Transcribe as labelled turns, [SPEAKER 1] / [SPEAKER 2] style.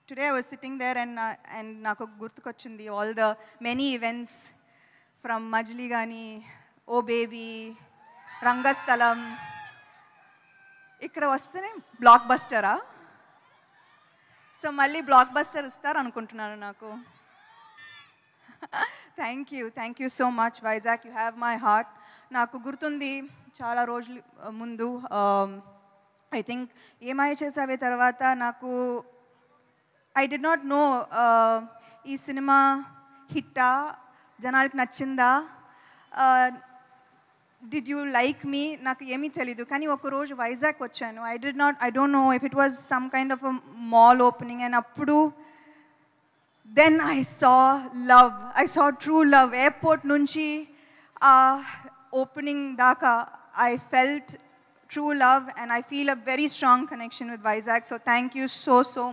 [SPEAKER 1] today I was sitting there and నాకు గుర్తుకొచ్చింది all the many events from Majli Gani, Oh Baby, Rangasthalam. ఇక్కడ వస్తేనే black బస్టరా? So మళ్ళీ block buster ఇస్తారు అనుకుంటున్నాను నాకు. Thank you so much Vizag, you have my heart. నాకు గుర్తుంది చాలా రోజులు ముందు, ఐ థింక్ ఏమై చేసావే తర్వాత నాకు ఐ డి నాట్ నో ఈ సినిమా హిట్టా, జనానికి నచ్చిందా, డిడ్ యూ లైక్ మీ, నాకు ఏమీ తెలీదు. కానీ ఒకరోజు వైజాగ్ వచ్చాను. I don't know if it was some kind of a mall opening, and అప్పుడు then I saw true love. Airport నుంచి ఓపెనింగ్ దాకా I felt true love, and I feel a very strong connection with Vizag. So thank you so